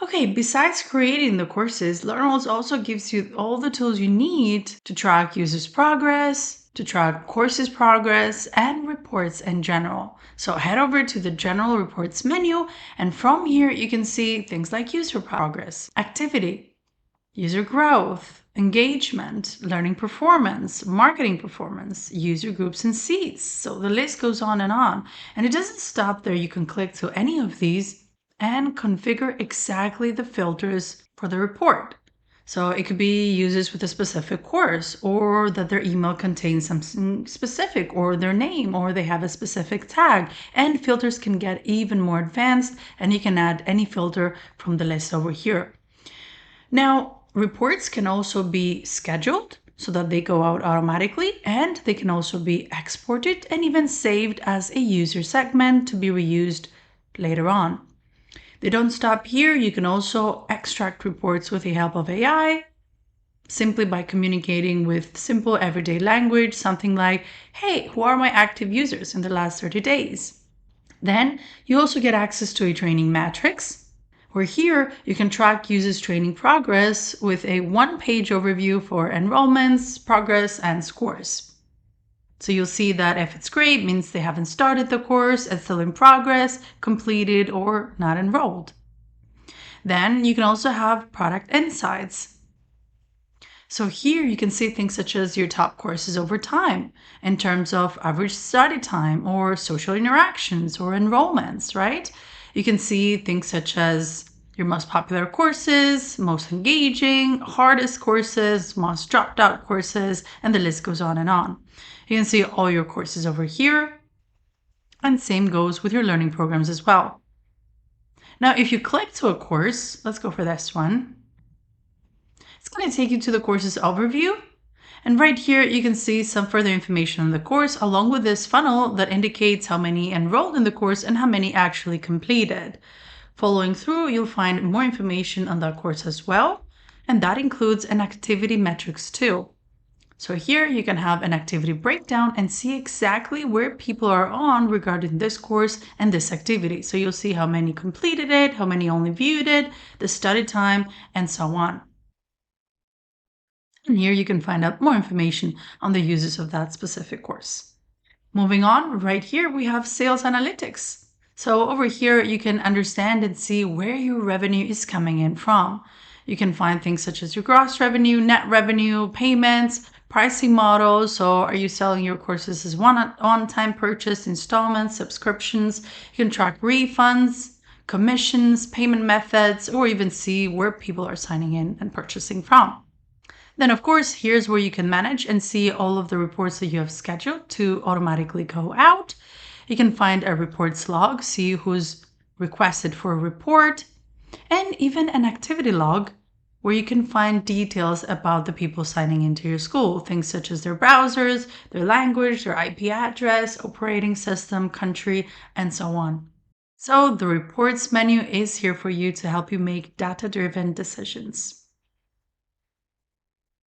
Okay, besides creating the courses, LearnWorlds also gives you all the tools you need to track users' progress, to track courses progress, and reports in general. So head over to the General Reports menu, and from here you can see things like user progress, activity, user growth, engagement, learning performance, marketing performance, user groups and seats. So the list goes on. And it doesn't stop there. You can click to any of these and configure exactly the filters for the report. So it could be users with a specific course, or that their email contains something specific, or their name, or they have a specific tag. And filters can get even more advanced, and you can add any filter from the list over here. Now, reports can also be scheduled so that they go out automatically, and they can also be exported and even saved as a user segment to be reused later on. They don't stop here. You can also extract reports with the help of AI, simply by communicating with simple everyday language, something like, hey, who are my active users in the last 30 days? Then you also get access to a training matrix, where here you can track users' training progress with a one-page overview for enrollments, progress, and scores. So you'll see that if it's great, means they haven't started the course, it's still in progress, completed, or not enrolled. Then you can also have product insights. So here you can see things such as your top courses over time in terms of average study time or social interactions or enrollments, right? You can see things such as your most popular courses, most engaging, hardest courses, most dropped out courses, and the list goes on and on. You can see all your courses over here, and same goes with your learning programs as well. Now, if you click to a course, let's go for this one. It's going to take you to the course's overview. And right here, you can see some further information on the course, along with this funnel that indicates how many enrolled in the course and how many actually completed. Following through, you'll find more information on that course as well, and that includes an activity metrics too. So here you can have an activity breakdown and see exactly where people are on regarding this course and this activity. So you'll see how many completed it, how many only viewed it, the study time, and so on. And here you can find out more information on the users of that specific course. Moving on, right here we have sales analytics. So over here you can understand and see where your revenue is coming in from. You can find things such as your gross revenue, net revenue, payments, pricing models. So are you selling your courses as one-time purchase, installments, subscriptions? You can track refunds, commissions, payment methods, or even see where people are signing in and purchasing from. Then, of course, here's where you can manage and see all of the reports that you have scheduled to automatically go out. You can find a reports log, see who's requested for a report, and even an activity log where you can find details about the people signing into your school, things such as their browsers, their language, their IP address, operating system, country, and so on. So the reports menu is here for you to help you make data-driven decisions.